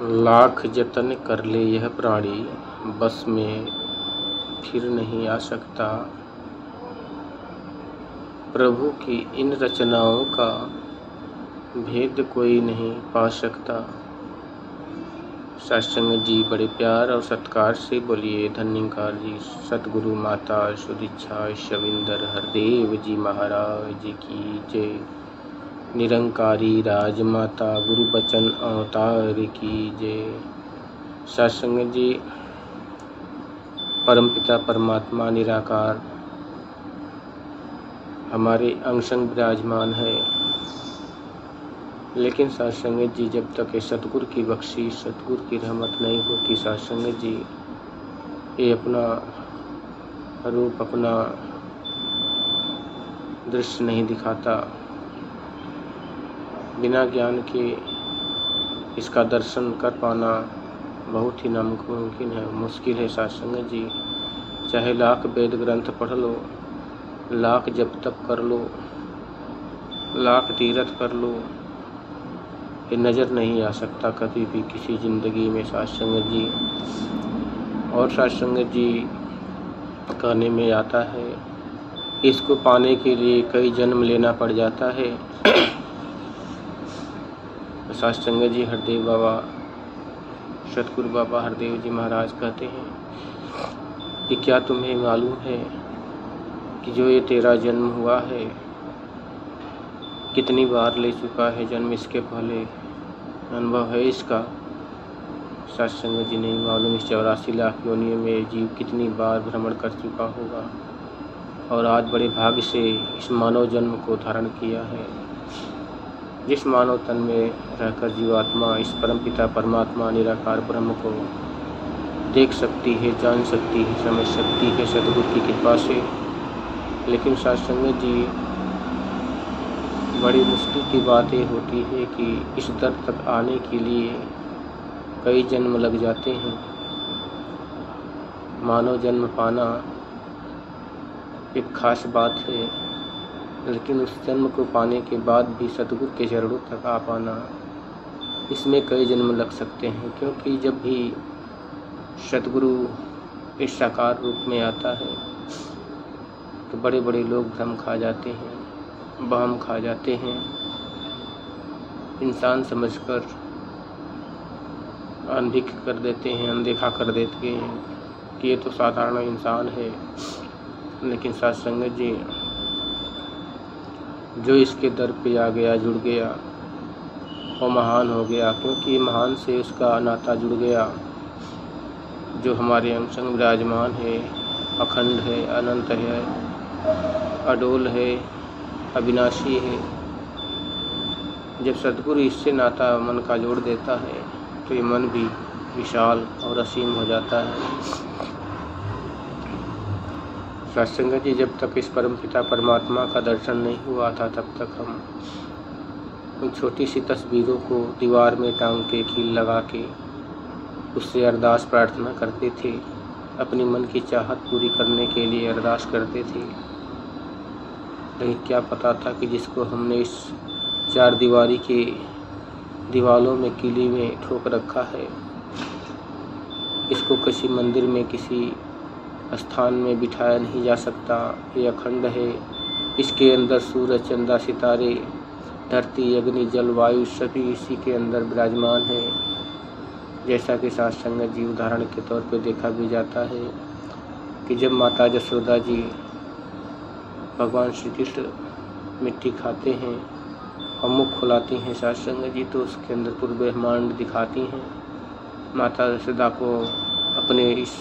लाख जतन कर ले यह प्राणी, बस में फिर नहीं आ सकता। प्रभु की इन रचनाओं का भेद कोई नहीं पा सकता। सत्संग जी बड़े प्यार और सत्कार से बोलिए। धन्यकार जी सतगुरु माता सुदीक्षा शविंदर हरदेव जी महाराज जी की जय। निरंकारी राजमाता गुरु बचन अवतार की जय। सत्संग जी परमपिता परमात्मा निराकार हमारे अंग संग विराजमान है, लेकिन सत्संग जी जब तक सतगुरु की बख्शिश सतगुरु की रहमत नहीं होती, सत्संग जी ये अपना रूप अपना दृश्य नहीं दिखाता। बिना ज्ञान के इसका दर्शन कर पाना बहुत ही नामुमकिन है, मुश्किल है। सत्संग जी चाहे लाख वेद ग्रंथ पढ़ लो, लाख जप तप कर लो, लाख तीर्थ कर लो, ये नज़र नहीं आ सकता कभी भी किसी ज़िंदगी में सत्संग जी। और सत्संग जी कहने में आता है, इसको पाने के लिए कई जन्म लेना पड़ जाता है। सत्संग जी हरदेव बाबा सतगुरु बाबा हरदेव जी महाराज कहते हैं कि क्या तुम्हें मालूम है कि जो ये तेरा जन्म हुआ है कितनी बार ले चुका है जन्म, इसके पहले अनुभव है इसका। सत्संग जी नहीं मालूम इस 84 लाख योनियों में जीव कितनी बार भ्रमण कर चुका होगा, और आज बड़े भाग्य से इस मानव जन्म को धारण किया है। जिस मानव तन में रहकर जीवात्मा इस परमपिता परमात्मा निराकार ब्रह्म को देख सकती है, जान सकती है, समझ सकती है सतगुरु की कृपा से। लेकिन सत्संग जी बड़ी मुश्किल की बात ये होती है कि इस दर तक आने के लिए कई जन्म लग जाते हैं। मानव जन्म पाना एक खास बात है, लेकिन उस जन्म को पाने के बाद भी सतगुरु के चरणों तक आ पाना, इसमें कई जन्म लग सकते हैं। क्योंकि जब भी सतगुरु इस साकार रूप में आता है तो बड़े बड़े लोग भ्रम खा जाते हैं, वहम खा जाते हैं, इंसान समझकर अनभिज्ञ कर देते हैं, अनदेखा कर देते हैं कि ये तो साधारण इंसान है। लेकिन सत्संग जी जो इसके दर पे आ गया, जुड़ गया, वो महान हो गया, क्योंकि महान से उसका नाता जुड़ गया। जो हमारे अंग संग विराजमान है, अखंड है, अनंत है, अडोल है, अविनाशी है। जब सतगुरु इससे नाता मन का जोड़ देता है तो ये मन भी विशाल और असीम हो जाता है। सत्संग जी जब तक इस परमपिता परमात्मा का दर्शन नहीं हुआ था, तब तक हम उन छोटी सी तस्वीरों को दीवार में टांग के कील लगा के उससे अरदास प्रार्थना करते थे, अपनी मन की चाहत पूरी करने के लिए अरदास करते थे। लेकिन क्या पता था कि जिसको हमने इस 4 दीवारी के दीवालों में किले में ठोक रखा है, इसको किसी मंदिर में किसी स्थान में बिठाया नहीं जा सकता। ये अखंड है, इसके अंदर सूरज चंदा सितारे धरती अग्नि जल वायु सभी इसी के अंदर विराजमान है। जैसा कि सत्संग जी उदाहरण के तौर पे देखा भी जाता है कि जब माता यशोदा जी भगवान श्री कृष्ण मिट्टी खाते हैं और मुख खुलाती हैं सत्संग जी, तो उसके अंदर पूर्व ब्रह्मांड दिखाती हैं। माता यशोदा को अपने इस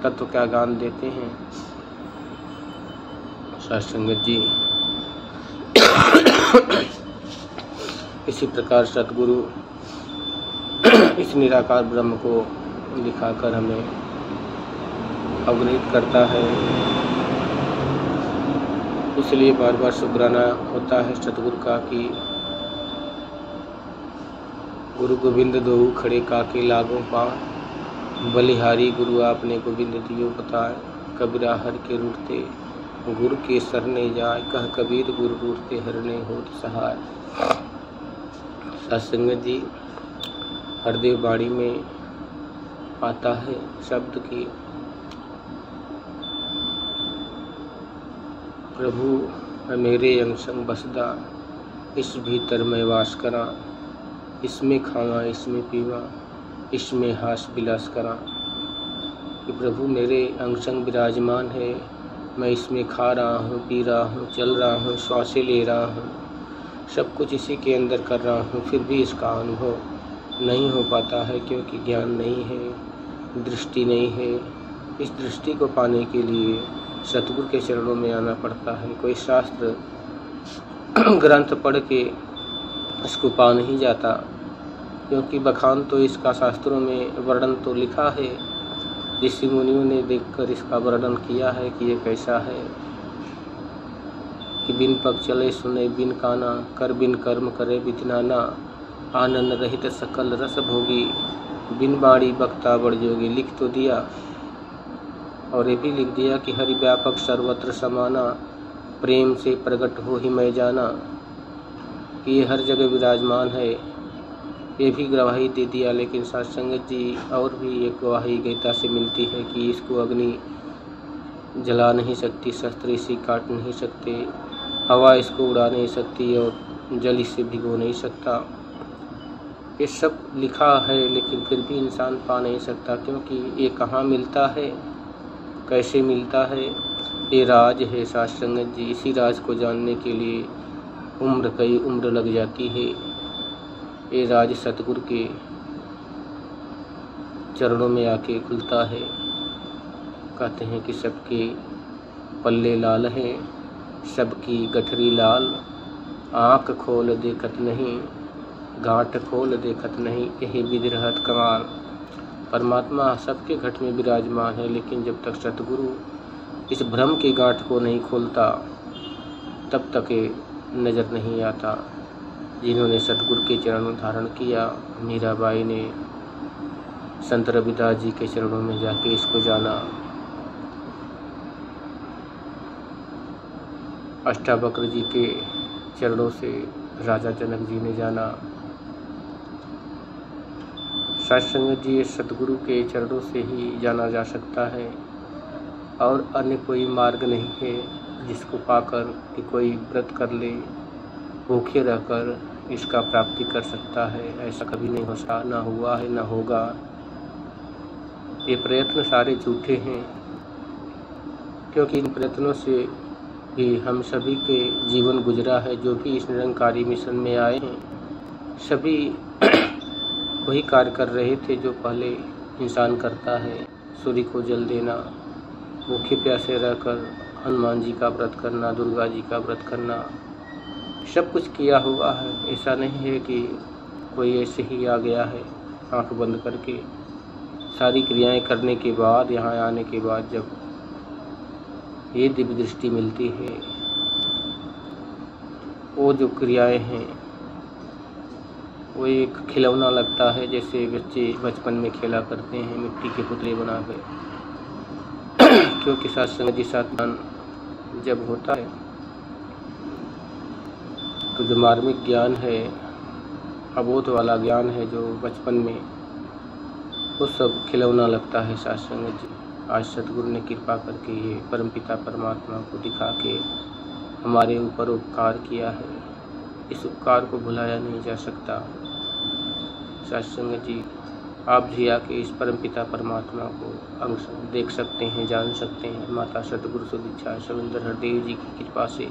तत्व का ज्ञान देते हैं सत्संग जी। इसी प्रकार सतगुरु इस निराकार ब्रह्म को दिखाकर हमें अवगत करता है। इसलिए बार बार शुक्राना होता है सतगुरु का कि गुरु गोविंद दोऊ खड़े काके लागों पा, बलिहारी गुरु आपने गोविंद दियो बताए। कबीरा हर के रूठते गुरु के सरने जाए, कह कबीर गुरु रूठते हरने होत सहाय। सत्संग जी हरदेव बाड़ी में आता है शब्द की प्रभु मेरे अंग संग बसदा, इस भीतर मैं वास करा, इसमें खावा इसमें पीवा, इसमें हास विलास करा। कि प्रभु मेरे अंग संग विराजमान है, मैं इसमें खा रहा हूँ, पी रहा हूँ, चल रहा हूँ, श्वासें ले रहा हूँ, सब कुछ इसी के अंदर कर रहा हूँ, फिर भी इसका अनुभव नहीं हो पाता है क्योंकि ज्ञान नहीं है, दृष्टि नहीं है। इस दृष्टि को पाने के लिए सतगुरु के चरणों में आना पड़ता है। कोई शास्त्र ग्रंथ पढ़ के इसको पा नहीं जाता, क्योंकि बखान तो इसका शास्त्रों में वर्णन तो लिखा है, ऋषि मुनियों ने देखकर इसका वर्णन किया है कि ये कैसा है। कि बिन पग चले सुने बिन काना, कर बिन कर्म करे बितनाना, आनंद रहित सकल रस भोगी, बिन बाणी बक्ता बड़ जोगी। लिख तो दिया और ये भी लिख दिया कि हरि व्यापक सर्वत्र समाना, प्रेम से प्रकट हो ही मैं जाना। कि ये हर जगह विराजमान है, ये भी गवाही दे दिया। लेकिन सत्संगत जी और भी एक गवाही गीता से मिलती है कि इसको अग्नि जला नहीं सकती, शस्त्र इसे काट नहीं सकते, हवा इसको उड़ा नहीं सकती और जल इसे भिगो नहीं सकता। ये सब लिखा है लेकिन फिर भी इंसान पा नहीं सकता, क्योंकि ये कहाँ मिलता है, कैसे मिलता है, ये राज है सत्संगत जी। इसी राज को जानने के लिए कई उम्र लग जाती है। ये राज सतगुरु के चरणों में आके खुलता है। कहते हैं कि सबके पल्ले लाल हैं, सबकी गठरी लाल, आँख खोल देखत नहीं, गांठ खोल देखत नहीं, यही विधि रहत कमाल। परमात्मा सबके घट में विराजमान है, लेकिन जब तक सतगुरु इस भ्रम की गांठ को नहीं खोलता तब तक ये नज़र नहीं आता। जिन्होंने सतगुरु के चरण धारण किया, मीराबाई ने संत रविदास जी के चरणों में जाके इसको जाना, अष्टावक्र जी के चरणों से राजा जनक जी ने जाना। सत्संगत जी सतगुरु के चरणों से ही जाना जा सकता है और अन्य कोई मार्ग नहीं है जिसको पाकर कि कोई व्रत कर ले, भूखे रहकर इसका प्राप्ति कर सकता है। ऐसा कभी नहीं हो सकता, ना हुआ है ना होगा। ये प्रयत्न सारे झूठे हैं, क्योंकि इन प्रयत्नों से भी हम सभी के जीवन गुजरा है। जो भी इस निरंकारी मिशन में आए हैं सभी वही कार्य कर रहे थे जो पहले इंसान करता है। सूर्य को जल देना, भूखे प्यासे रहकर हनुमान जी का व्रत करना, दुर्गा जी का व्रत करना, सब कुछ किया हुआ है। ऐसा नहीं है कि कोई ऐसे ही आ गया है आंख बंद करके। सारी क्रियाएं करने के बाद, यहाँ आने के बाद जब ये दिव्य दृष्टि मिलती है, वो जो क्रियाएं हैं वो एक खिलौना लगता है। जैसे बच्चे बचपन में खेला करते हैं मिट्टी के पुतले बना कर, क्योंकि सत्संग के साथ जब होता है तो जो मार्मिक ज्ञान है, अबोध वाला ज्ञान है जो बचपन में, वो सब खिलौना लगता है सत्संग जी। आज सतगुरु ने कृपा करके ये परमपिता परमात्मा को दिखा के हमारे ऊपर उपकार किया है। इस उपकार को भुलाया नहीं जा सकता। सत्संग जी आप भी आके इस परमपिता परमात्मा को अंश देख सकते हैं, जान सकते हैं। माता सतगुरु सुदीक्षा सविंदर हरदेव जी की कृपा से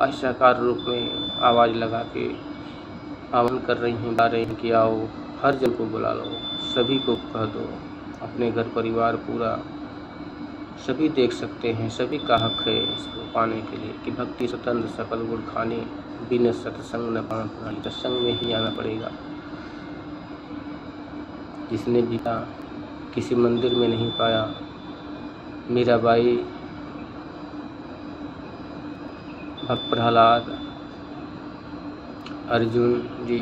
आज साकार रूप में आवाज़ लगा के आह्वान कर रही हैं, बता रही हैं कि आओ, हर जन को बुला लो, सभी को कह दो, अपने घर परिवार पूरा सभी देख सकते हैं। सभी का हक है इसको पाने के लिए कि भक्ति स्वतंत्र सकल गुण खाने, बिन सत्संग न पान पुरानी। सत्संग में ही आना पड़ेगा। जिसने भी किसी मंदिर में नहीं पाया, मीराबाई, भक्त प्रहलाद, अर्जुन जी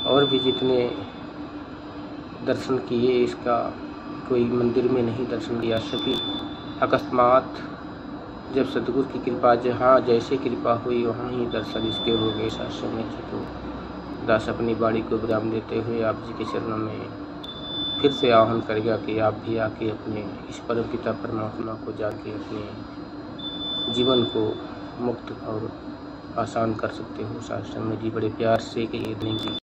और भी जितने दर्शन किए, इसका कोई मंदिर में नहीं दर्शन किया। सभी अकस्मात जब सतगुरु की कृपा जहाँ जैसे कृपा हुई वहाँ ही दर्शन इसके हो गए। सत्संग जी तो दास अपनी बाणी को विराम देते हुए आप जी के चरणों में फिर से आह्वान करेगा कि आप भी आके अपने इस परम पिता परमात्मा को जाके अपने जीवन को मुक्त और आसान कर सकते हो। शास्त्र में जी बड़े प्यार से कहिए नहीं जी।